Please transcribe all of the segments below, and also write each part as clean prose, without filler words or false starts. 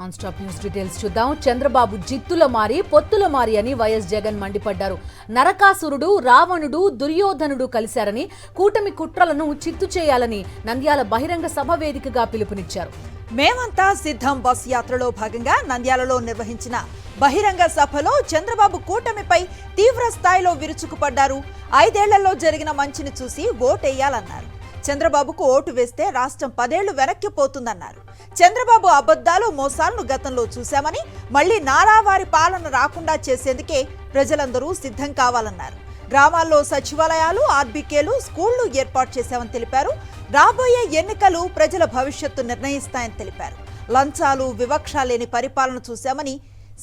Non stop news details చూద్దాం. చంద్రబాబు జిత్తుల మారి పొత్తుల మారి అని వైఎస్ జగన్ మండిపడ్డారు. నరకాసురుడు, రావణుడు, దుర్యోధనుడు కలిశారని, కూటమి కుట్రలను చిత్తు చేయాలని నంద్యాల బహిరంగ సభ వేదికగా పిలుపునిచ్చారు. మేమంతా సిద్ధం బస్ యాత్రలో భాగంగా నంద్యాలలో నిర్వహించిన బహిరంగ సభలో చంద్రబాబు కూటమిపై తీవ్ర స్థాయిలో విరుచుకుపడ్డారు. 5 ఏళ్లలో జరిగిన మంచిని చూసి ఓటేయాలన్నారు. చంద్రబాబుకు ఓటు వేస్తే రాష్ట్రం 10 ఏళ్లు వెనక్కి పోతుందన్నారు. చంద్రబాబు అబద్ధాలు, మోసాలను గతంలో చూశామని, మళ్లీ నారావారి పాలన రాకుండా చేసేందుకే ప్రజలందరూ సిద్ధం కావాలన్నారు. గ్రామాల్లో సచివాలయాలు, ఆర్బీకేలు, స్కూళ్లు ఏర్పాటు చేశామని తెలిపారు. రాబోయే ఎన్నికలు ప్రజల భవిష్యత్తు నిర్ణయిస్తాయని తెలిపారు. లంచాలు, వివక్ష లేని పరిపాలన చూశామని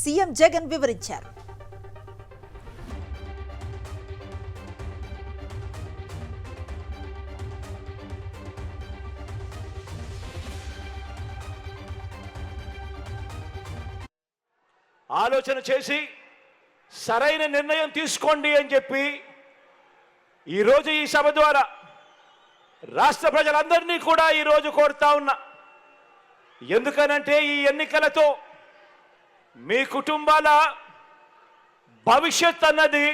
సీఎం జగన్ వివరించారు. ఆలోచన చేసి సరైన నిర్ణయం తీసుకోండి అని చెప్పి ఈరోజు ఈ సభ ద్వారా రాష్ట్ర ప్రజలందరినీ కూడా ఈరోజు కోరుతా ఉన్నా. ఎందుకనంటే ఈ ఎన్నికలతో మీ కుటుంబాల భవిష్యత్ అన్నది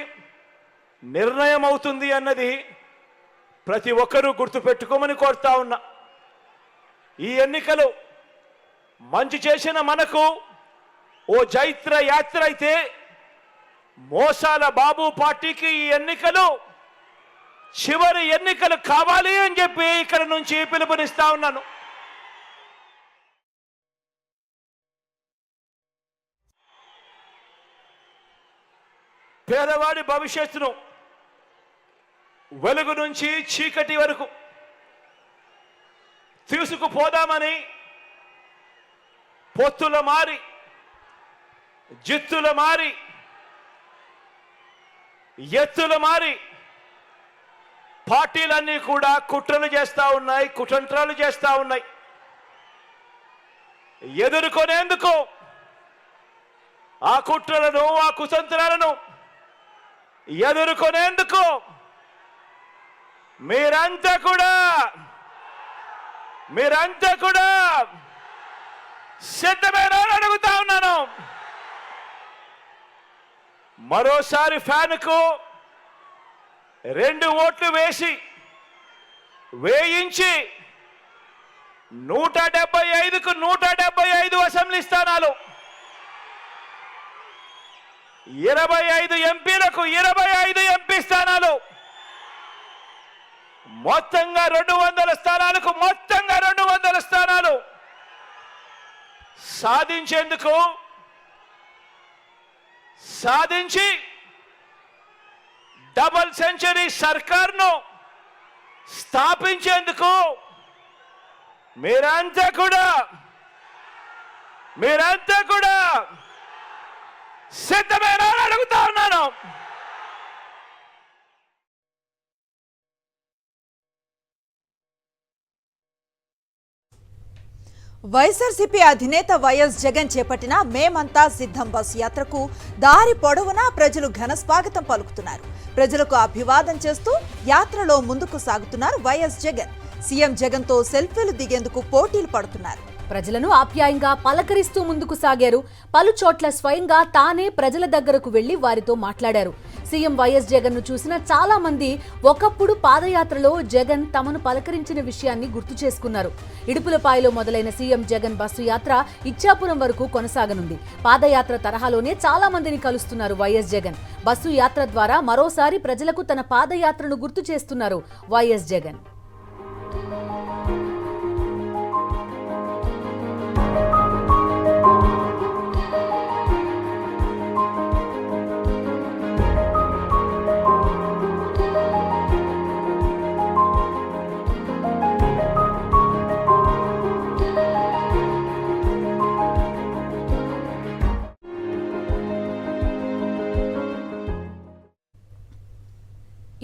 నిర్ణయం అవుతుంది అన్నది ప్రతి ఒక్కరూ గుర్తుపెట్టుకోమని కోరుతా ఉన్నా. ఈ ఎన్నికలు మంచి చేసిన మనకు ఓ జైత్ర యాత్ర అయితే, మోసాల బాబు పార్టీకి ఈ ఎన్నికలు చివరి ఎన్నికలు కావాలి అని చెప్పి ఇక్కడ నుంచి పిలుపునిస్తా ఉన్నాను. పేదవాడి భవిష్యత్తును వెలుగు నుంచి చీకటి వరకు తీసుకుపోదామని పొత్తుల మారి, జిత్తుల మారి, ఎత్తుల మారి పార్టీలన్నీ కూడా కుట్రలు చేస్తా ఉన్నాయి, కుతంత్రాలు చేస్తా ఉన్నాయి. ఎదుర్కొనేందుకు ఆ కుట్రలను, ఆ కుతంత్రాలను ఎదుర్కొనేందుకు మీరంతా కూడా సిద్ధమేనా అని అడుగుతా ఉన్నాను. మరోసారి ఫ్యాన్కు 2 ఓట్లు వేయించి 175కు 175 అసెంబ్లీ స్థానాలు, 25 ఎంపీలకు 25 ఎంపీ స్థానాలు, మొత్తంగా 200 స్థానాలకు మొత్తంగా 200 స్థానాలు సాధించి డబుల్ సెంచరీ సర్కార్ను స్థాపించేందుకు మీరంతా కూడా సిద్ధమేనా అని అడుగుతా ఉన్నాను. వైఎస్ఆర్సీపీ అధినేత వైఎస్ జగన్ చేపట్టిన మేమంతా సిద్ధం బస్సు యాత్రకు దారి పొడవునా ప్రజలు ఘన స్వాగతం పలుకుతున్నారు. ప్రజలకు అభివాదం చేస్తూ యాత్రలో ముందుకు సాగుతున్నారు వైఎస్ జగన్. సీఎం జగన్ తో సెల్ఫీలు దిగేందుకు పోటీలు పడుతున్నారు. ప్రజలను ఆప్యాయంగా పలకరిస్తూ ముందుకు సాగారు. పలు చోట్ల స్వయంగా తానే ప్రజల దగ్గరకు వెళ్లి వారితో మాట్లాడారు. సీఎం వైఎస్ జగన్ ను చూసిన చాలా మంది ఒకప్పుడు పాదయాత్రలో జగన్ తమను పలకరించిన విషయాన్ని గుర్తు చేసుకున్నారు. ఇడుపులపాయలో మొదలైన సీఎం జగన్ బస్సు యాత్ర ఇచ్చాపురం వరకు కొనసాగనుంది. పాదయాత్ర తరహాలోనే చాలా మందిని కలుస్తున్నారు వైఎస్ జగన్. బస్సు యాత్ర ద్వారా మరోసారి ప్రజలకు తన పాదయాత్రను గుర్తు చేస్తున్నారు వైఎస్ జగన్.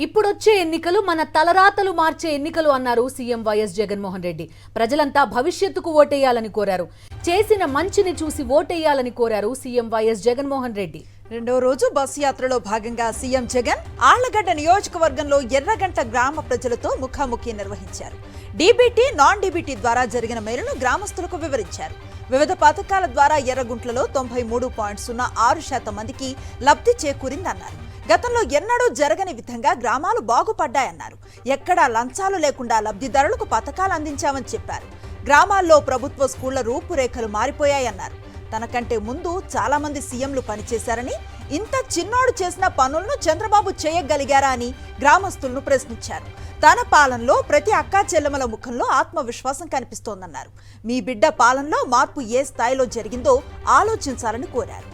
ఇప్పుడొచ్చే ఎన్నికలు మన తలరాతలు మార్చే ఎన్నికలు అన్నారు సీఎం వైఎస్ జగన్మోహన్ రెడ్డి. ప్రజలంతా భవిష్యత్తుకు ఓటేయాలని కోరారు. చేసిన మంచిని చూసి ఓటేయాలని కోరారు సీఎం వైఎస్ జగన్మోహన్ రెడ్డి. రెండో రోజు బస్సు యాత్రలో భాగంగా సీఎం జగన్ ఆళ్లగడ్డ నియోజకవర్గంలో ఎర్రగంట గ్రామ ప్రజలతో ముఖాముఖి నిర్వహించారు. డీబీటీ, నాన్ డీబీటీ ద్వారా జరిగిన మేలును గ్రామస్తులకు వివరించారు. వివిధ పథకాల ద్వారా ఎర్రగుంట్లలో 93.06% మందికి లబ్ధి చేకూరిందన్నారు. గతంలో ఎన్నడూ జరగని విధంగా గ్రామాలు బాగుపడ్డాయన్నారు. ఎక్కడా లంచాలు లేకుండా లబ్ధిదారులకు పథకాలు అందించామని చెప్పారు. గ్రామాల్లో ప్రభుత్వ స్కూళ్ల రూపురేఖలు మారిపోయాయన్నారు. తనకంటే ముందు చాలా మంది సీఎంలు పనిచేశారని, ఇంత చిన్నోడు చేసిన పనులను చంద్రబాబు చేయగలిగారా అని గ్రామస్తులను ప్రశ్నించారు. తన పాలనలో ప్రతి అక్కా చెల్లెమల ముఖంలో ఆత్మవిశ్వాసం కనిపిస్తోందన్నారు. మీ బిడ్డ పాలనలో మార్పు ఏ స్థాయిలో జరిగిందో ఆలోచించాలని కోరారు.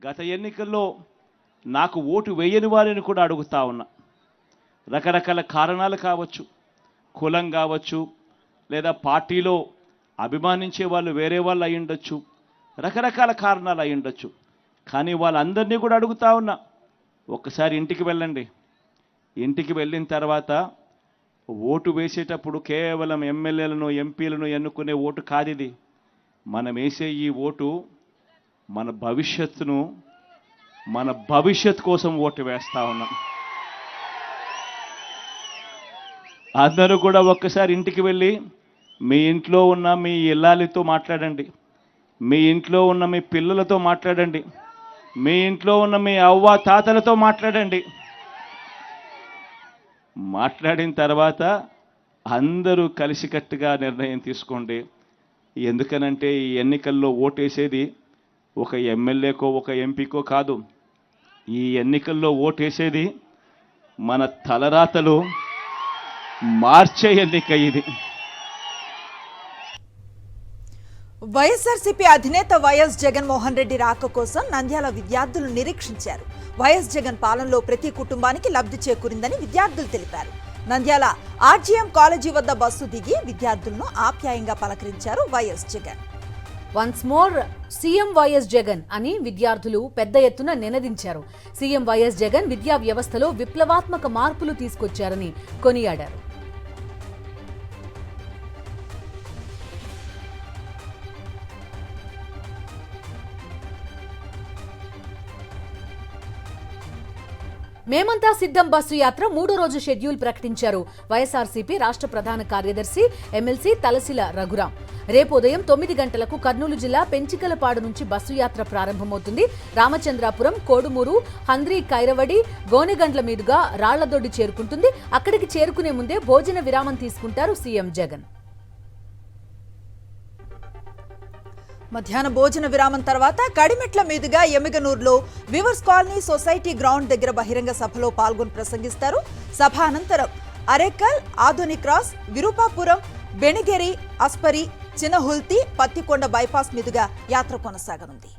గత ఎన్నికల్లో నాకు ఓటు వేయని వారిని కూడా అడుగుతా ఉన్నా. రకరకాల కారణాలు కావచ్చు, కులం కావచ్చు, లేదా పార్టీలో అభిమానించే వాళ్ళు వేరే వాళ్ళు అయి ఉండొచ్చు, రకరకాల కారణాలు అయి ఉండొచ్చు. కానీ వాళ్ళందరినీ కూడా అడుగుతా ఉన్నా, ఒక్కసారి ఇంటికి వెళ్ళండి. ఇంటికి వెళ్ళిన తర్వాత ఓటు వేసేటప్పుడు కేవలం ఎమ్మెల్యేలను, ఎంపీలను ఎన్నుకునే ఓటు కాదు ఇది. మనం వేసే ఈ ఓటు మన భవిష్యత్తు కోసం ఓటు వేస్తా ఉన్నాం. అందరూ కూడా ఒక్కసారి ఇంటికి వెళ్ళి మీ ఇంట్లో ఉన్న మీ ఇల్లాలితో మాట్లాడండి, మీ ఇంట్లో ఉన్న మీ పిల్లలతో మాట్లాడండి, మీ ఇంట్లో ఉన్న మీ అవ్వ తాతలతో మాట్లాడండి. మాట్లాడిన తర్వాత అందరూ కలిసికట్టుగా నిర్ణయం తీసుకోండి. ఎందుకనంటే ఈ ఎన్నికల్లో ఓటేసేది ఒక ఎమ్మెల్యేకో ఒక ఎంపీకో కాదు. ఈ ఎన్నికల్లో ఓటేసేది మన తలరాతలు మార్చే ఎన్నిక ఇది. వైఎస్ఆర్సీపీ అధినేత వైఎస్ జగన్మోహన్ రెడ్డి రాక కోసం నంద్యాల విద్యార్థులు నిరీక్షించారు. వైఎస్ జగన్ పాలనలో ప్రతి కుటుంబానికి లబ్ధి చేకూరిందని విద్యార్థులు తెలిపారు. నంద్యాల ఆర్జీఎం కాలేజీ వద్ద బస్సు దిగి విద్యార్థులను ఆప్యాయంగా పలకరించారు YS Jagan. Once more CM YS Jagan అని విద్యార్థులు పెద్ద ఎత్తున నినదించారు. సీఎం వైఎస్ జగన్ విద్యా వ్యవస్థలో విప్లవాత్మక మార్పులు తీసుకొచ్చారని కొనియాడారు. మేమంతా సిద్ధం బస్సు యాత్ర 3వ రోజు షెడ్యూల్ ప్రకటించారు వైఎస్ఆర్సీపీ రాష్ట్ర ప్రధాన కార్యదర్శి ఎమ్మెల్సీ తలసిల రఘురాం. రేపు ఉదయం 9 గంటలకు కర్నూలు జిల్లా పెంచికలపాడు నుంచి బస్సు యాత్ర ప్రారంభమవుతుంది. రామచంద్రాపురం, కోడుమూరు, హంద్రి, కైరవడి, గోనెగండ్ల మీదుగా రాళ్లదొడ్డి చేరుకుంటుంది. అక్కడికి చేరుకునే ముందే భోజన విరామం తీసుకుంటారు సీఎం జగన్. మధ్యాహ్న భోజన విరామం తర్వాత కడిమెట్ల మీదుగా ఎమ్మిగనూరులో వివర్స్ కాలనీ సొసైటీ గ్రౌండ్ దగ్గర బహిరంగ సభలో పాల్గొని ప్రసంగిస్తారు. సభ అనంతరం అరేకల్, ఆధుని క్రాస్, విరూపాపురం, బెణిగేరి, అస్పరి, చిన్నహుల్తి, పత్తికొండ బైపాస్ మీదుగా యాత్ర కొనసాగనుంది.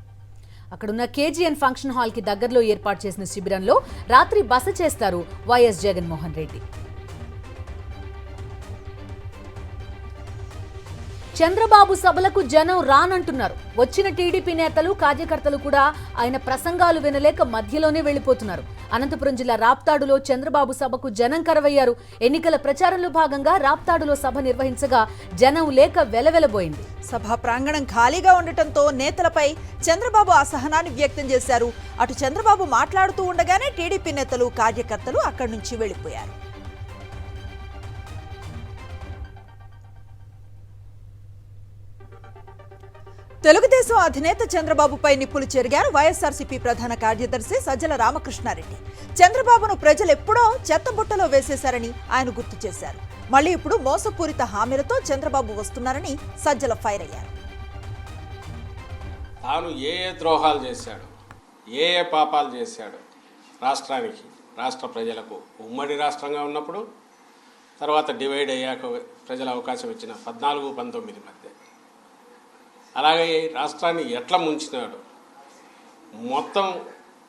అక్కడున్న కేజీఎన్ ఫంక్షన్ హాల్ కి దగ్గరలో ఏర్పాటు చేసిన శిబిరంలో రాత్రి బస చేస్తారు వైఎస్ జగన్మోహన్ రెడ్డి. చంద్రబాబు సభలకు జనం రానంటున్నారు. వచ్చిన టీడీపీ నేతలు, కార్యకర్తలు కూడా ఆయన ప్రసంగాలు వినలేక మధ్యలోనే వెళ్లిపోతున్నారు. అనంతపురం జిల్లా రాప్తాడులో చంద్రబాబు సభకు జనం కరవయ్యారు. ఎన్నికల ప్రచారంలో భాగంగా రాప్తాడులో సభ నిర్వహించగా జనం లేక వెలవెలబోయింది. సభ ప్రాంగణం ఖాళీగా ఉండటంతో నేతలపై చంద్రబాబు అసహనాన్ని వ్యక్తం చేశారు. అటు చంద్రబాబు మాట్లాడుతూ ఉండగానే టీడీపీ నేతలు, కార్యకర్తలు అక్కడి నుంచి వెళ్లిపోయారు. తెలుగుదేశం అధినేత చంద్రబాబుపై నిప్పులు చెరిగారు వైఎస్ఆర్సీపీ ప్రధాన కార్యదర్శి సజ్జల రామకృష్ణారెడ్డి. చంద్రబాబును ప్రజలు ఎప్పుడో చెత్తబుట్టలో వేసేశారని ఆయన గుర్తు చేశారు. మళ్ళీ ఇప్పుడు మోసపూరిత హామీలతో చంద్రబాబు వస్తున్నారని సజ్జల ఫైర్ అయ్యారు. తాను ఏ ద్రోహాలు చేశాడు, ఏ పాపాలు చేశాడు రాష్ట్రానికి, రాష్ట్ర ప్రజలకు, ఉమ్మడి రాష్ట్రంగా ఉన్నప్పుడు, తర్వాత డివైడ్ అయ్యాక ప్రజల అవకాశం ఇచ్చిన 14-19 మధ్య, అలాగే రాష్ట్రాన్ని ఎట్లా ముంచినాడు, మొత్తం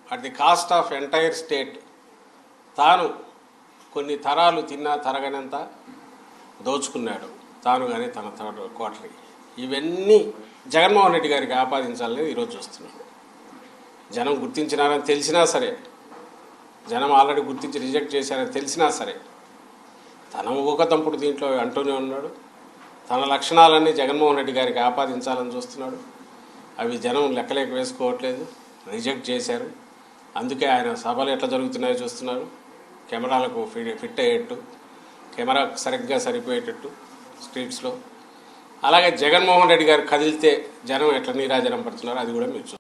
at the cost of entire state తాను కొన్ని తరాలు తిన్నా తరగనంత దోచుకున్నాడు తాను కానీ తన కోటరి. ఇవన్నీ జగన్మోహన్ రెడ్డి గారికి ఆపాదించాలని ఈరోజు చూస్తున్నాం. జనం గుర్తించినారని తెలిసినా సరే, జనం ఆల్రెడీ గుర్తించి రిజెక్ట్ చేశారని తెలిసినా సరే, తన ఊకతంపుడు దీంట్లో అంటూనే ఉన్నాడు. తన లక్షణాలన్నీ జగన్మోహన్ రెడ్డి గారికి ఆపాదించాలని చూస్తున్నాడు. అవి జనం లెక్కలేక వేసుకోవట్లేదు, రిజెక్ట్ చేశారు. అందుకే ఆయన సభలు ఎట్లా జరుగుతున్నాయో చూస్తున్నారు. కెమెరాలకు ఫిట్ అయ్యేట్టు, కెమెరా సరిగ్గా సరిపోయేటట్టు స్ట్రీట్స్లో. అలాగే జగన్మోహన్ రెడ్డి గారు కదిలితే జనం ఎట్లా నీరాజనం పడుతున్నారు అది కూడా మీరు.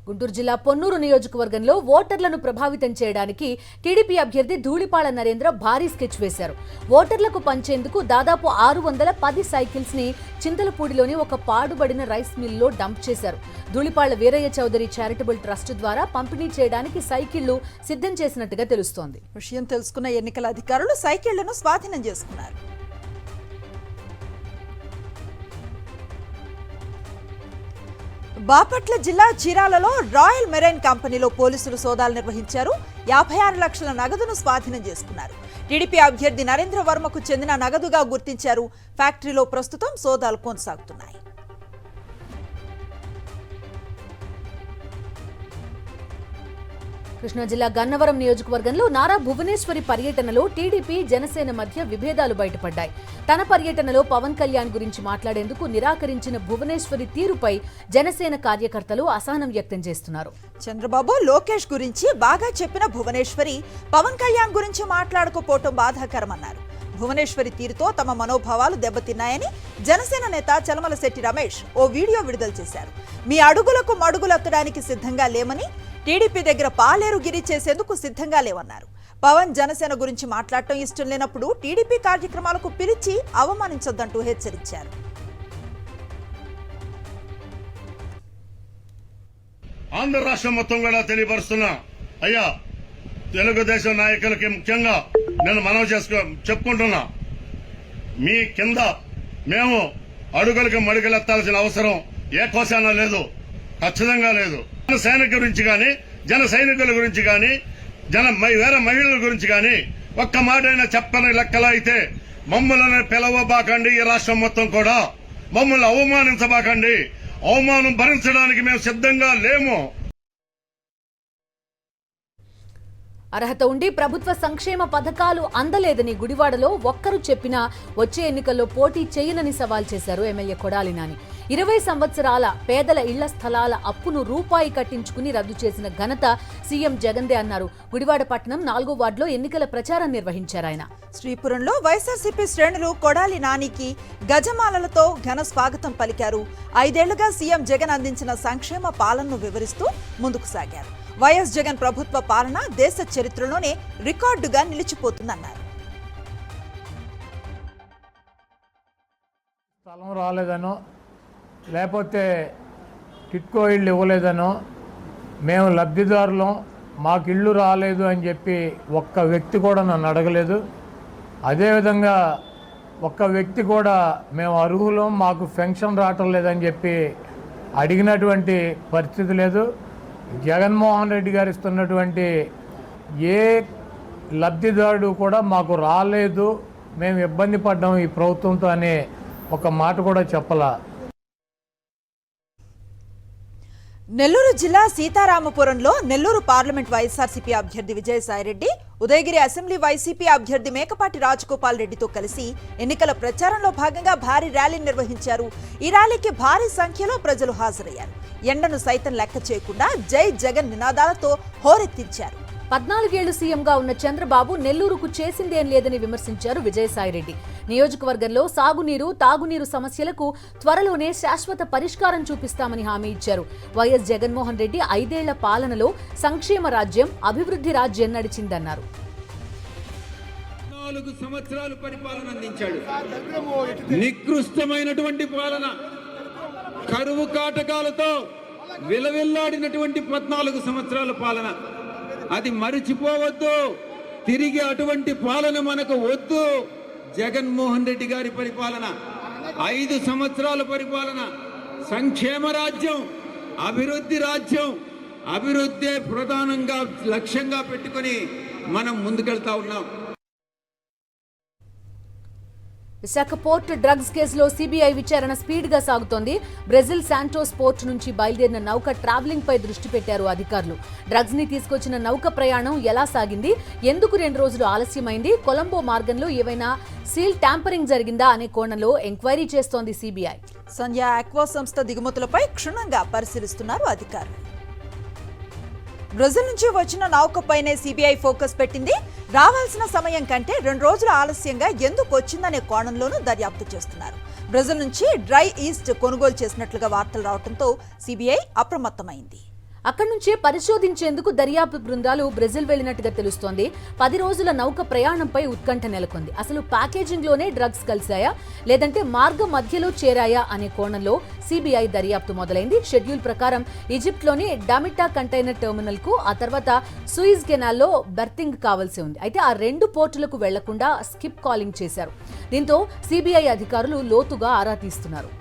గుంటూరు జిల్లా పొన్నూరు నియోజకవర్గంలో ఓటర్లను ప్రభావితం చేయడానికి టీడీపీ అభ్యర్థి ధూళిపాళ నరేంద్ర భారీ స్కెచ్ వేశారు. ఓటర్లకు పంచేందుకు దాదాపు 610 సైకిల్స్ ని చింతలపూడిలోని ఒక పాడుబడిన రైస్ మిల్లో డంప్ చేశారు. ధూళిపాళ వీరయ్య చౌదరి చారిటబుల్ ట్రస్ట్ ద్వారా పంపిణీ చేయడానికి సైకిళ్లు సిద్ధం చేసినట్టుగా తెలుస్తోంది. విషయం తెలుసుకున్న ఎన్నికల అధికారులు సైకిళ్లను స్వాధీనం చేసుకున్నారు. బాపట్ల జిల్లా చీరాలలో రాయల్ మెరైన్ కంపెనీలో పోలీసులు సోదాలు నిర్వహించారు. 56 లక్షల నగదును స్వాధీనం చేసుకున్నారు. టీడీపీ అభ్యర్థి నరేంద్ర వర్మకు చెందిన నగదుగా గుర్తించారు. ఫ్యాక్టరీలో ప్రస్తుతం సోదాలు కొనసాగుతున్నాయి. కృష్ణా జిల్లా గన్నవరం నియోజకవర్గంలో నారా భువనేశ్వరి పర్యటనలో టీడీపీ జనసేన మధ్య విభేదాలు బయటపడ్డాయి. తన పర్యటనలో పవన్ కళ్యాణ్ గురించి మాట్లాడేందుకు నిరాకరించిన భువనేశ్వరి తీరుపై జనసేన కార్యకర్తలు అసహనం వ్యక్తం చేస్తున్నారు. చంద్రబాబు లోకేష్ గురించి బాగా చెప్పిన భువనేశ్వరి పవన్ కళ్యాణ్ గురించి మాట్లాడకపోవటం బాధాకరమన్నారు. భువనేశ్వరి తీరుతో తమ మనోభావాలు దెబ్బతిన్నాయని జనసేన నేత చలమలశెట్టి రమేష్ ఓ వీడియో విడుదల చేశారు. మీ అడుగులకు మడుగులెత్తడానికి సిద్ధంగా లేమని, టీడీపీ దగ్గర పాలేరు గిరి చేసేందుకు సిద్ధంగా లేవన్నారు. పవన్ జనసేన గురించి మాట్లాడటం ఇష్టం లేనప్పుడు టీడీపీ కార్యక్రమాలకు పిలిచి అవమానించొద్దంటూ హెచ్చరించారు. ఆంధ్ర రాష్ట్రం మొత్తం కూడా తెలియపరుస్తున్నా, అయ్యా తెలుగుదేశం నాయకులకి ముఖ్యంగా నేను మనవి చెప్పుకుంటున్నా, మీ కింద మేము అడుగులకి మడుగులెత్తాల్సిన అవసరం ఏ కోశాన లేదు, ఖచ్చితంగా లేదు. జన సైనికుల గురించి కానీ, జన సైనికుల గురించి కానీ, వేరే మహిళల గురించి కానీ ఒక్క మాటైనా చెప్పని లెక్కలో అయితే మమ్మల్ని పిలవబాకండి. ఈ రాష్ట్రం మొత్తం కూడా మమ్మల్ని అవమానించబాకండి. అవమానం భరించడానికి మేము సిద్ధంగా లేము. అర్హత ఉండి ప్రభుత్వ సంక్షేమ పథకాలు అందలేదని గుడివాడలో ఒక్కరు చెప్పినా వచ్చే ఎన్నికల్లో పోటీ చేయనని సవాల్ చేశారు ఎమ్మెల్యే కొడాలి నాని. 20 సంవత్సరాల పేదల ఇళ్ల స్థలాల అప్పును రూపాయి కట్టించుకుని రద్దు చేసిన ఘనత సీఎం జగన్దే అన్నారు. గుడివాడ పట్టణం 4వ వార్డులో ఎన్నికల ప్రచారం నిర్వహించారు ఆయన. శ్రీపురంలో వైఎస్ఆర్సీపీ శ్రేణులు కొడాలి నానికి గజమాలలతో ఘన స్వాగతం పలికారు. 5 ఏళ్లుగా సీఎం జగన్ అందించిన సంక్షేమ పాలనను వివరిస్తూ ముందుకు సాగారు. వైఎస్ జగన్ ప్రభుత్వ పాలన దేశ చరిత్రలోనే రికార్డుగా నిలిచిపోతుందన్నారు. స్థలం రాలేదనో లేకపోతే టిట్కో ఇళ్ళు ఇవ్వలేదనో మేము లబ్ధిదారులం, మాకు ఇళ్ళు రాలేదు అని చెప్పి ఒక్క వ్యక్తి కూడా నన్ను అడగలేదు. అదేవిధంగా ఒక్క వ్యక్తి కూడా మేము అర్హులం, మాకు పెన్షన్ రావటం లేదని చెప్పి అడిగినటువంటి పరిస్థితి లేదు. జగన్మోహన్ రెడ్డి గారు ఇస్తున్నటువంటి ఏ లబ్ధిదారుడు కూడా మాకు రాలేదు, మేము ఇబ్బంది పడ్డాం ఈ ప్రభుత్వంతో అనే ఒక మాట కూడా చెప్పలా. నెల్లూరు జిల్లా సీతారామపురంలో నెల్లూరు పార్లమెంట్ వైఎస్ఆర్సీపీ అభ్యర్థి విజయసాయిరెడ్డి, ఉదయగిరి అసెంబ్లీ వైసీపీ అభ్యర్థి మేకపాటి రాజగోపాల్ రెడ్డితో కలిసి ఎన్నికల ప్రచారంలో భాగంగా భారీ ర్యాలీ నిర్వహించారు. ఈ ర్యాలీకి భారీ సంఖ్యలో ప్రజలు హాజరయ్యారు. ఎండను సైతం లెక్క చేయకుండా జై జగన్ నినాదాలతో హోరెత్తించారు. 14 ఏళ్లు సీఎంగా ఉన్న చంద్రబాబు నెల్లూరుకు చేసిందేం లేదని విమర్శించారు విజయసాయిరెడ్డి. నియోజకవర్గంలో సాగునీరు, తాగునీరు సమస్యలకు త్వరలోనే శాశ్వత పరిష్కారం చూపిస్తామని హామీ ఇచ్చారు. వైఎస్ జగన్మోహన్ రెడ్డి 5 ఏళ్ల పాలనలో సంక్షేమ రాజ్యం, అభివృద్ధి రాజ్యం నడిచిందన్నారు. 4 సంవత్సరాలు పరిపాలన అందించాడు. నికృష్టమైనటువంటి పాలన, కరువు కాటకాలతో విలవిల్లాడినటువంటి 14 సంవత్సరాల పాలన, అది మరిచిపోవద్దు. తిరిగి అటువంటి పాలన మనకు వద్దు. జగన్మోహన్ రెడ్డి గారి పరిపాలన 5 సంవత్సరాల పరిపాలన, సంక్షేమ రాజ్యం, అభివృద్ధి రాజ్యం, అభివృద్ధి ప్రధానంగా లక్ష్యంగా పెట్టుకొని మనం ముందుకెళ్తా ఉన్నాం. విశాఖ పోర్ట్ డ్రగ్స్ కేసులో సిబిఐ విచారణ స్పీడ్ గా సాగుతోంది. బ్రెజిల్ శాంటోస్ పోర్ట్ నుంచి బయలుదేరిన నౌక ట్రావెలింగ్ పై దృష్టి పెట్టారు అధికారులు. డ్రగ్స్ ని తీసుకొచ్చిన నౌక ప్రయాణం ఎలా సాగింది, ఎందుకు 2 రోజులు ఆలస్యమైంది, కొలంబో మార్గంలో ఏవైనా సీల్ ట్యాంపరింగ్ జరిగిందా అనే కోణంలో ఎంక్వైరీ చేస్తోంది సిబిఐ. సంధ్య ఆక్వా సంస్థ దిగుమతులపై క్షుణ్ణంగా పరిశీలిస్తున్నారు అధికారులు. బ్రెజిల్ నుంచి వచ్చిన నౌకపైనే సిబిఐ ఫోకస్ పెట్టింది. రావాల్సిన సమయం కంటే 2 రోజుల ఆలస్యంగా ఎందుకు వచ్చిందనే కోణంలోనూ దర్యాప్తు చేస్తున్నారు. బ్రెజిల్ నుంచి డ్రై ఈస్ట్ కొనుగోలు చేసినట్లుగా వార్తలు రావడంతో సిబిఐ అప్రమత్తమైంది. అక్కడి నుంచే పరిశోధించేందుకు దర్యాప్తు బృందాలు బ్రెజిల్ వెళ్లినట్టుగా తెలుస్తోంది. 10 రోజుల నౌక ప్రయాణంపై ఉత్కంఠ నెలకొంది. అసలు ప్యాకేజింగ్ లోనే డ్రగ్స్ కలిశాయా లేదంటే మార్గ మధ్యలో చేరాయా అనే కోణంలో సిబిఐ దర్యాప్తు మొదలైంది. షెడ్యూల్ ప్రకారం ఈజిప్ట్లోని డామిటా కంటైనర్ టెర్మినల్ కు, ఆ తర్వాత సూయిజ్ కెనాల్లో బెర్తింగ్ కావాల్సి ఉంది. అయితే ఆ 2 పోర్టులకు వెళ్లకుండా స్కిప్ కాలింగ్ చేశారు. దీంతో సిబిఐ అధికారులు లోతుగా ఆరా తీస్తున్నారు.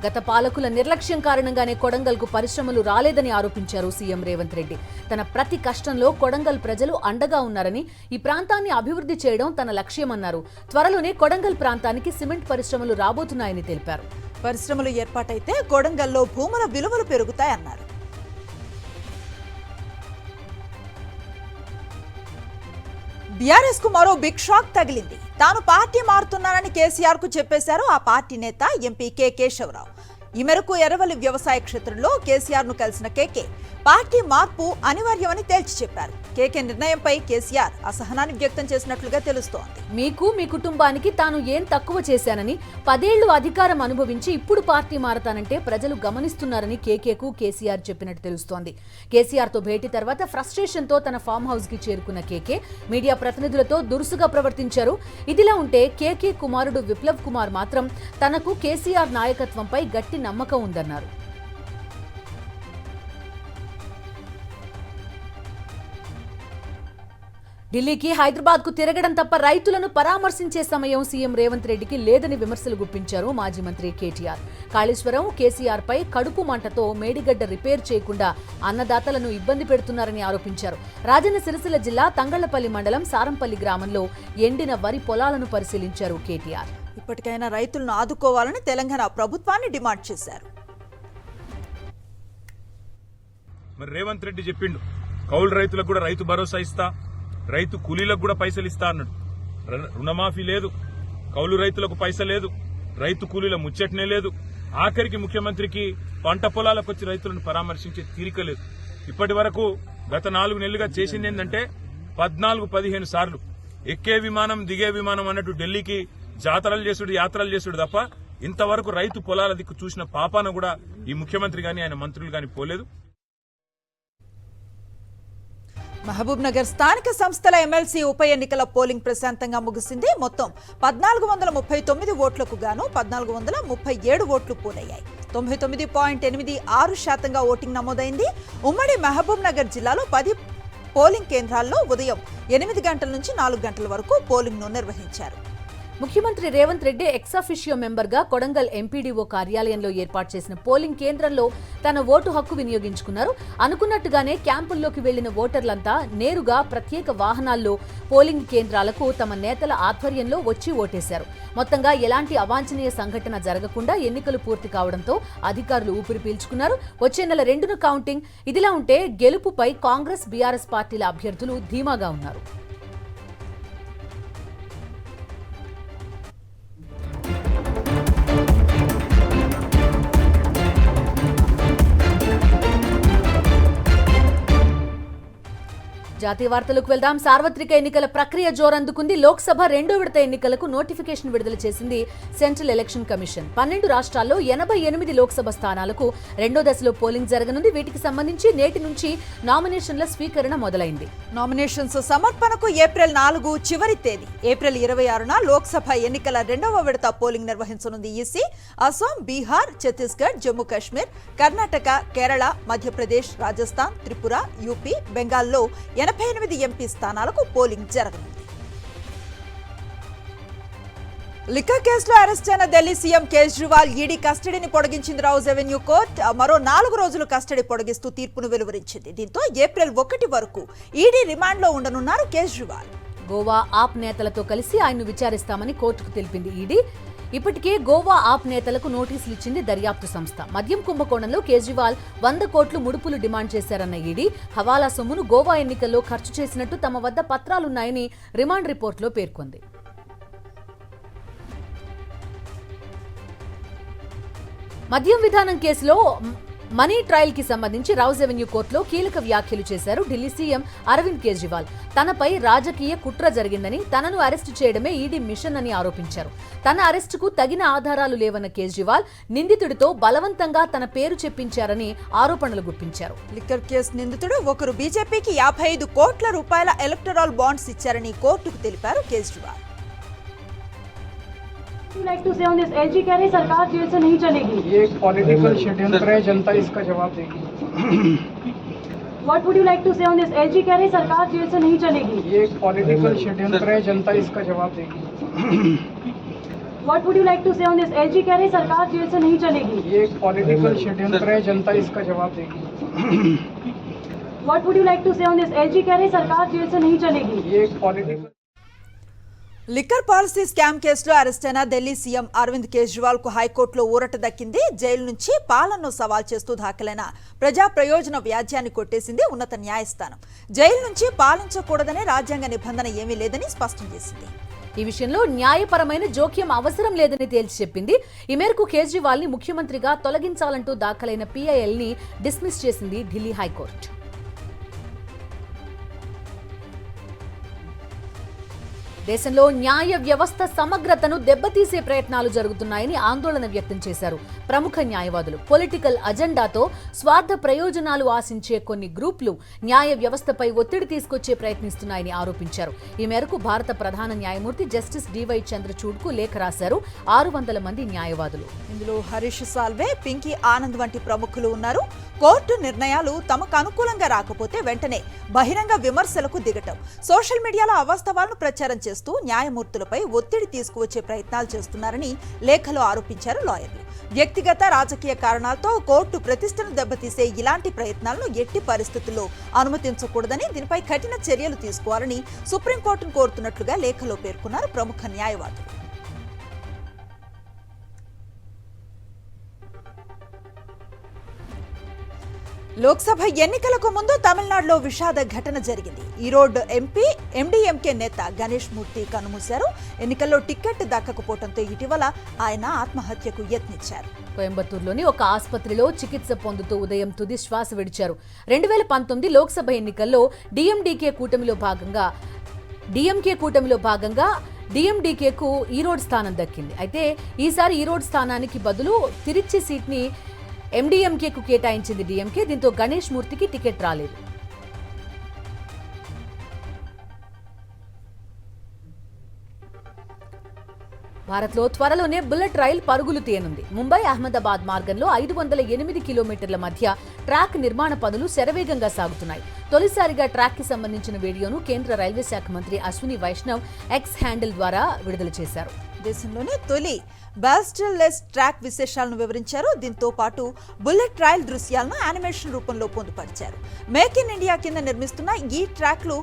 గత పాలకుల నిర్లక్ష్యం కారణంగానే కొడంగల్కు పరిశ్రమలు రాలేదని ఆరోపించారు సీఎం రేవంత్ రెడ్డి. తన ప్రతి కష్టంలో కొడంగల్ ప్రజలు అండగా ఉన్నారని, ఈ ప్రాంతాన్ని అభివృద్ధి చేయడం తన లక్ష్యమన్నారు. త్వరలోనే కొడంగల్ ప్రాంతానికి సిమెంట్ పరిశ్రమలు రాబోతున్నాయని తెలిపారు. పరిశ్రమలు ఏర్పాటైతే కొడంగల్లో భూముల విలువలు పెరుగుతాయన్నారు. బీఆర్ఎస్ కు మరో బిగ్ షాక్ తగిలింది. తాను పార్టీ మారుతున్నానని కేసీఆర్ కు చెప్పేశారు ఆ పార్టీ నేత ఎంపీ కె కేశవరావు. ఈ మేరకు ఎర్రవల్లి వ్యవసాయ క్షేత్రంలో కేసీఆర్ ను కలిసిన కేకే పార్టీ మార్పు అనివార్యమని తేల్చి చెప్పారు. కేకే నిర్ణయంపై కేసీఆర్ అసహనాన్ని వ్యక్తం చేసినట్లుగా తెలుస్తోంది. మీకు, మీ కుటుంబానికి తాను ఏం తక్కువ చేశానని, 10 ఏళ్లు అధికారం అనుభవించి ఇప్పుడు పార్టీ మారతానంటే ప్రజలు గమనిస్తున్నారని కేకేకు కేసీఆర్ చెప్పినట్టు తెలుస్తోంది. కేసీఆర్ తో భేటీ తర్వాత ఫ్రస్ట్రేషన్ తో తన ఫామ్ హౌస్ కి చేరుకున్న కేకే మీడియా ప్రతినిధులతో దురుసుగా ప్రవర్తించారు. ఇదిలా ఉంటే కేకే కుమారుడు విప్లవ్ కుమార్ మాత్రం తనకు కేసీఆర్ నాయకత్వంపై గట్టి నమ్మకం ఉందన్నారు. ఢిల్లీకి, హైదరాబాద్ కు తిరగడం తప్ప రైతులను పరామర్శించే సమయం సీఎం రేవంత్ రెడ్డికి లేదని విమర్శలు గుప్పించారు మాజీ మంత్రి కేటీఆర్. కాళేశ్వరం, కేసీఆర్ పై కడుపు మంటతో మేడిగడ్డ రిపేర్ చేయకుండా అన్నదాతలను ఇబ్బంది పెడుతున్నారని ఆరోపించారు. రాజన్న సిరిసిల్ల జిల్లా తంగళ్లపల్లి మండలం సారంపల్లి గ్రామంలో ఎండిన వరి పొలాలను పరిశీలించారు కేటీఆర్. ఇప్పటికైనా రైతులను ఆదుకోవాలని తెలంగాణ ప్రభుత్వాన్ని డిమాండ్ చేశారు. మరి రేవంత్ రెడ్డి చెప్పిండు, కౌలు రైతులకు కూడా రైతు భరోసా ఇస్తా, రైతు కూలీలకు కూడా పైసలు ఇస్తా అన్నాడు. రుణమాఫీ లేదు, కౌలు రైతులకు పైస లేదు, రైతు కూలీల ముచ్చటనే లేదు. ఆఖరికి ముఖ్యమంత్రికి పంట పొలాలకు వచ్చి రైతులను పరామర్శించే తీరిక లేదు. ఇప్పటి వరకు గత 4 నెలలుగా చేసింది ఏంటంటే 14-15 సార్లు ఎక్కే విమానం, దిగే విమానం అన్నట్టు ఢిల్లీకి జాతరలు చేసుడు, యాత్రలు చేసుడు తప్ప ఇంతవరకు రైతు పొలాల దిక్కు చూసిన పాపాన కూడా ఈ ముఖ్యమంత్రి గాని ఆయన మంత్రులు గాని పోలేదు. మహబూబ్ నగర్ స్థానిక సంస్థల ఎమ్మెల్సీ ఉప ఎన్నికల పోలింగ్ ప్రశాంతంగా ముగిసింది. మొత్తం 1439 ఓట్లకు గాను 1437 ఓట్లు పోలయ్యాయి. 99.86% ఓటింగ్ నమోదైంది. ఉమ్మడి మహబూబ్ నగర్ జిల్లాలో 10 పోలింగ్ కేంద్రాల్లో ఉదయం 8 గంటల నుంచి 4 గంటల వరకు పోలింగ్ ను నిర్వహించారు. ముఖ్యమంత్రి రేవంత్ రెడ్డి ఎక్సాఫిషియో మెంబర్గా కొడంగల్ ఎంపీడీఓ కార్యాలయంలో ఏర్పాటు చేసిన పోలింగ్ కేంద్రంలో తన ఓటు హక్కు వినియోగించుకున్నారు. అనుకున్నట్టుగానే క్యాంపుల్లోకి వెళ్లిన ఓటర్లంతా నేరుగా ప్రత్యేక వాహనాల్లో పోలింగ్ కేంద్రాలకు తమ నేతల ఆధ్వర్యంలో వచ్చి ఓటేశారు. మొత్తంగా ఎలాంటి అవాంఛనీయ సంఘటన జరగకుండా ఎన్నికలు పూర్తి కావడంతో అధికారులు ఊపిరి పీల్చుకున్నారు. వచ్చే నెల 2న కౌంటింగ్. ఇదిలా ఉంటే గెలుపుపై కాంగ్రెస్, బీఆర్ఎస్ పార్టీల అభ్యర్థులు ధీమాగా ఉన్నారు. జాతీయ వార్తలకు వెళ్దాం. సార్వత్రిక ఎన్నికల ప్రక్రియ జోరందుకుంది. లోక్సభ 2వ విడత ఎన్నికలకు నోటిఫికేషన్ విడుదల చేసింది సెంట్రల్ ఎలక్షన్ కమిషన్. 12 రాష్ట్రాల్లో 88 లోక్సభ స్థానాలకు 2వ దశలో పోలింగ్ జరగనుంది. వీటికి సంబంధించి నేటి నుంచి నామినేషన్ల స్వీకరణ మొదలైంది. నామినేషన్స్ సమర్పణకు ఏప్రిల్ 4 చివరి తేదీ. ఏప్రిల్ 26న లోక్సభ ఎన్నికల 2వ విడత పోలింగ్ నిర్వహించనుంది ఈసీ. అస్సాం, బీహార్, ఛత్తీస్గఢ్, జమ్మూ కాశ్మీర్, కర్ణాటక, కేరళ, మధ్యప్రదేశ్, రాజస్థాన్, త్రిపుర, యూపీ, బెంగాల్లో 88 ఎంపీ స్థానాలకు పోలింగ్ జరగనుంది. లిక్కర్ కేసులో అరెస్ట్ అయిన ఢిల్లీ సీఎం కేజ్రీవాల్ ఈడీ కస్టడీని పొడిగించింది. రౌజ్ అవెన్యూ కోర్టు మరో 4 రోజులు కస్టడీ పొడిగిస్తూ తీర్పును వెలువరించింది. దీంతో ఏప్రిల్ 1 వరకు ఈడీ రిమాండ్లో ఉండనున్నారు కేజ్రీవాల్. గోవా ఆప్ నేతలతో కలిసి ఆయన్ను విచారిస్తామని కోర్టుకు తెలిపింది ఈడీ. ఇప్పటికే గోవా ఆప్ నేతలకు నోటీసులు ఇచ్చింది దర్యాప్తు సంస్థ. మద్యం కుంభకోణంలో కేజ్రీవాల్ 100 కోట్లు ముడుపులు డిమాండ్ చేశారన్న ఈడీ హవాలా సొమ్మును గోవా ఎన్నికల్లో ఖర్చు చేసినట్టు తమ వద్ద పత్రాలున్నాయని రిమాండ్ రిపోర్టులో పేర్కొంది. మద్యం విధానం కేసులో మనీ ట్రయల్ కి సంబంధించి రౌజ్ అవెన్యూ కోర్టులో కీలక వ్యాఖ్యలు చేశారు ఢిల్లీ సీఎం అరవింద్ కేజ్రీవాల్. తనపై రాజకీయ కుట్ర జరిగిందని, తనను అరెస్టు చేయడమే ఈడీ మిషన్ అని ఆరోపించారు. తన అరెస్టుకు తగిన ఆధారాలు లేవన్న కేజ్రీవాల్ నిందితుడితో బలవంతంగా తన పేరు చెప్పించారని ఆరోపణలు గుప్పించారు. లిక్కర్ కేసు నిందితుడు ఒకరు బీజేపీకి 55 కోట్ల రూపాయల ఎలక్టరల్ బాండ్స్ ఇచ్చారని కోర్టుకు తెలిపారు Kejriwal. like to say on this LG कह रही सरकार जेल से नहीं चलेगी. ये एक पॉलिटिकल षड्यंत्र है, जनता इसका जवाब देगी. What would you like to say on this LG कह रही सरकार जेल से नहीं चलेगी. ये एक पॉलिटिकल षड्यंत्र है, जनता इसका जवाब देगी. What would you like to say on this LG कह रही सरकार जेल से नहीं चलेगी. ये एक पॉलिटिकल षड्यंत्र है, जनता इसका जवाब देगी. What would you like to say on this LG कह रही सरकार जेल से नहीं चलेगी. ये एक पॉलिटिकल లిక్కర్ పాలసీ స్కామ్ కేసులో అరెస్ట్ అయిన ఢిల్లీ సీఎం అరవింద్ కేజ్రీవాల్ కు హైకోర్టులో ఊరట దక్కింది. జైలు నుంచి పాలనను సవాల్ చేస్తూ దాఖలైన ప్రజా ప్రయోజన వ్యాజ్యాన్ని కొట్టేసింది ఉన్నత న్యాయస్థానం. జైలు నుంచి పాలించకూడదనే రాజ్యాంగ నిబంధన ఏమీ లేదని స్పష్టం చేసింది. ఈ విషయంలో న్యాయపరమైన జోక్యం అవసరం లేదని తేల్చి చెప్పింది. ఈ మేరకు కేజ్రీవాల్ ని ముఖ్యమంత్రిగా తొలగించాలంటూ దాఖలైన PIL ని డిస్మిస్ చేసింది ఢిల్లీ హైకోర్టు. దేశంలో న్యాయ వ్యవస్థ సమగ్రతను దెబ్బతీసే ప్రయత్నాలు జరుగుతున్నాయని ఆందోళన వ్యక్తం చేశారు ప్రముఖ న్యాయవాదులు. పొలిటికల్ అజెండాతో స్వార్థ ప్రయోజనాలు ఆశించే కొన్ని గ్రూపులు న్యాయ వ్యవస్థపై ఒత్తిడి తీసుకొచ్చే ప్రయత్నిస్తున్నాయని ఆరోపించారు. ఈ మేరకు భారత ప్రధాన న్యాయమూర్తి జస్టిస్ DY చంద్రచూడ్కు లేఖ రాశారు 600 మంది న్యాయవాదులు. ఇందులో హరీష్ సాల్వే, పింకీ ఆనంద్ వంటి ప్రముఖులు ఉన్నారు. కోర్టు నిర్ణయాలు తమకు అనుకూలంగా రాకపోతే వెంటనే బహిరంగ విమర్శలకు దిగటం, సోషల్ మీడియాలో అవాస్తవాలను ప్రచారం చేస్తూ న్యాయమూర్తులపై ఒత్తిడి తీసుకువచ్చే ప్రయత్నాలు చేస్తున్నారని లేఖలో ఆరోపించారు లాయర్లు. వ్యక్తిగత రాజకీయ కారణాలతో కోర్టు ప్రతిష్టను దెబ్బతీసే ఇలాంటి ప్రయత్నాలను ఎట్టి పరిస్థితుల్లో అనుమతించకూడదని, దీనిపై కఠిన చర్యలు తీసుకోవాలని సుప్రీంకోర్టును కోరుతున్నట్లుగా లేఖలో పేర్కొన్నారు ప్రముఖ న్యాయవాదులు. లోక్సభ ఎన్నికలకు ముందు తమిళనాడులో విషాద ఘటన జరిగింది. ఈరోడ్ ఎంపీ MDMK నేత గణేష్ మూర్తి కన్నుమూశారు. ఎన్నికల్లో టికెట్ దక్కకపోవడంతో ఇటీవల ఆయన ఆత్మహత్యకు యత్నించారు. కోయంబత్తూరులోని ఒక ఆసుపత్రిలో చికిత్స పొందుతూ ఉదయం తుది శ్వాస విడిచారు. 2019 లోక్సభ ఎన్నికల్లో DMK కూటమిలో భాగంగా DMDKకు ఈరోడ్ స్థానం దక్కింది. అయితే ఈసారి ఈరోడ్ స్థానానికి బదులు తిరుచి సీట్ని MDMKకు కేటాయించింది DMK. దీంతో గణేష్ మూర్తికి టికెట్ రాలేదు. భారత్లో త్వరలోనే బుల్లెట్ రైల్ పరుగులు తీయనుంది. ముంబై అహ్మదాబాద్ మార్గంలో 508 కిలోమీటర్ల మధ్య ట్రాక్ నిర్మాణ పనులు శరవేగంగా సాగుతున్నాయి. తొలిసారిగా ట్రాక్ కి సంబంధించిన వీడియోను కేంద్ర రైల్వే శాఖ మంత్రి అశ్విని వైష్ణవ్ X హ్యాండిల్ ద్వారా విడుదల చేశారు. దేశంలోనే తొలి బాస్టర్లెస్ ట్రాక్ విశేషాలను వివరించారు. దీంతో పాటు బుల్లెట్ రైల్ దృశ్యాలను యానిమేషన్ రూపంలో పొందుపరిచారు. మేక్ ఇన్ ఇండియా కింద నిర్మిస్తున్న ఈ ట్రాక్లు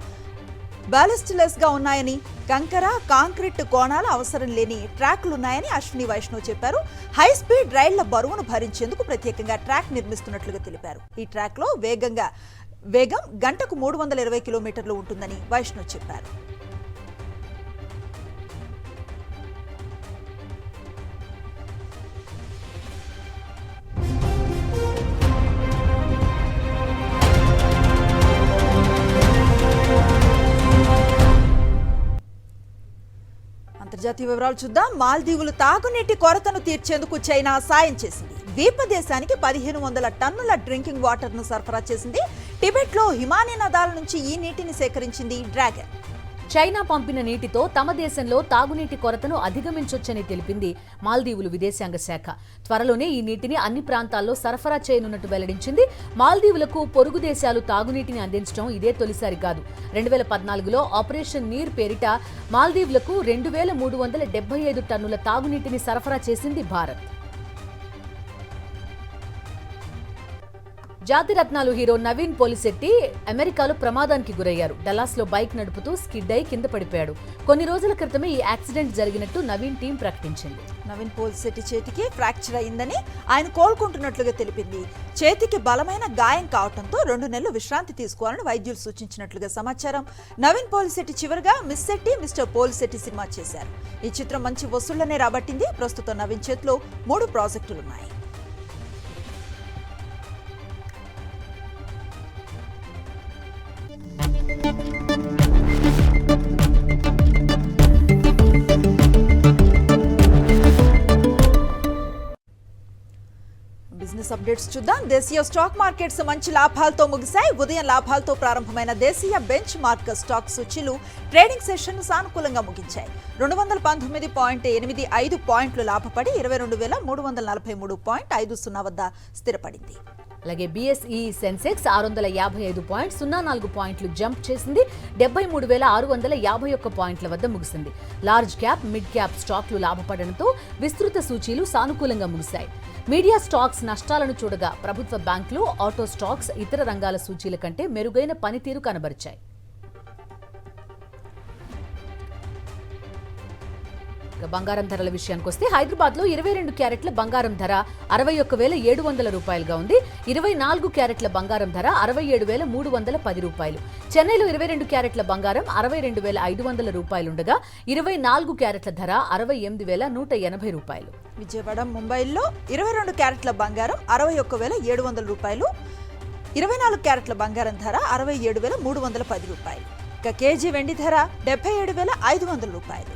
బ్యాలిస్టలెస్ గా ఉన్నాయని, కంకర, కాంక్రీట్ కోణాల అవసరం లేని ట్రాక్లున్నాయని అశ్విని వైష్ణవ్ చెప్పారు. హై స్పీడ్ రైళ్ల బరువును భరించేందుకు ప్రత్యేకంగా ట్రాక్ నిర్మిస్తున్నట్లుగా తెలిపారు. ఈ ట్రాక్ లో వేగం గంటకు 320 కిలోమీటర్లు ఉంటుందని వైష్ణవ్ చెప్పారు. అంతర్జాతీయ వివరాలు చూద్దాం. మాల్దీవులు తాగునీటి కొరతను తీర్చేందుకు చైనా సాయం చేసింది. ద్వీప దేశానికి 1500 టన్నుల డ్రింకింగ్ వాటర్ ను సరఫరా చేసింది. టిబెట్ లో హిమానీ నదాల నుంచి ఈ నీటిని సేకరించింది డ్రాగన్. చైనా పంపిన నీటితో తమ దేశంలో తాగునీటి కొరతను అధిగమించొచ్చని తెలిపింది మాల్దీవులు విదేశాంగ శాఖ. త్వరలోనే ఈ నీటిని అన్ని ప్రాంతాల్లో సరఫరా చేయనున్నట్టు వెల్లడించింది. మాల్దీవులకు పొరుగు దేశాలు తాగునీటిని అందించడం ఇదే తొలిసారి కాదు. 2014లో ఆపరేషన్ నీర్ పేరిట మాల్దీవులకు 2375 టన్నుల తాగునీటిని సరఫరా చేసింది భారత్. జాతిరత్నాలు హీరో నవీన్ పోలిశెట్టి అమెరికాలో ప్రమాదానికి గురయ్యారు. డల్లాస్లో బైక్ నడుపుతూ స్కిడ్ అయి కింద పడిపోయాడు. కొన్ని రోజుల క్రితమే ఈ యాక్సిడెంట్ జరిగినట్టు నవీన్ టీం ప్రకటించింది. నవీన్ పోలిశెట్టి చేతికి ఫ్రాక్చర్ అయిందని, ఆయన కోలుకుంటున్నట్లుగా తెలిపింది. చేతికి బలమైన గాయం కావడంతో 2 నెలలు విశ్రాంతి తీసుకోవాలని వైద్యులు సూచించినట్లుగా సమాచారం. నవీన్ పోలిశెట్టి చివరిగా మిస్ శెట్టి మిస్టర్ పోలిశెట్టి సినిమా చేశారు. ఈ చిత్రం మంచి వసూళ్లనే రాబట్టింది. ప్రస్తుతం నవీన్ చేతిలో 3 ప్రాజెక్టులున్నాయి. బిజినెస్ అప్డేట్స్ చూద్దాం. దేశీయ స్టాక్ మార్కెట్స్ మంచి లాభాలతో ముగిశాయి. ఉదయం లాభాలతో ప్రారంభమైన దేశీయ బెంచ్ మార్క్ స్టాక్ సూచీలు ట్రేడింగ్ సెషన్ సానుకూలంగా ముగించాయి. 219.85 పాయింట్లు లాభపడి 22,343.50 వద్ద స్థిరపడింది. అలాగే బీఎస్ఈ సెన్సెక్స్ 655.04 పాయింట్లు జంప్ చేసింది. 73,651 పాయింట్ల వద్ద ముగిసింది. లార్జ్ క్యాప్, మిడ్ క్యాప్ స్టాక్లు లాభపడడంతో విస్తృత సూచీలు సానుకూలంగా ముగిశాయి. మీడియా స్టాక్స్ నష్టాలను చూడగా ప్రభుత్వ బ్యాంకులు, ఆటో స్టాక్స్ ఇతర రంగాల సూచీల కంటే మెరుగైన పనితీరు కనబరిచాయి. బంగారం ధరల విషయానికి వస్తే హైదరాబాద్ లో 22 క్యారెట్ల బంగారం ధర 61,700 రూపాయలుగా ఉంది. 24 క్యారెట్ల బంగారం ధర 67,310 రూపాయలు. చెన్నైలో 22 క్యారెట్ల బంగారం 62,500 రూపాయలుండగా 24 క్యారెట్ల ధర 68,180 రూపాయలు. విజయవాడ, ముంబైలో 22 క్యారెట్ల బంగారం 61,700 రూపాయలు. 24 క్యారెట్ల బంగారం ధర 67,310 రూపాయలు. ఇక కేజీ వెండి ధర 77,500 రూపాయలు.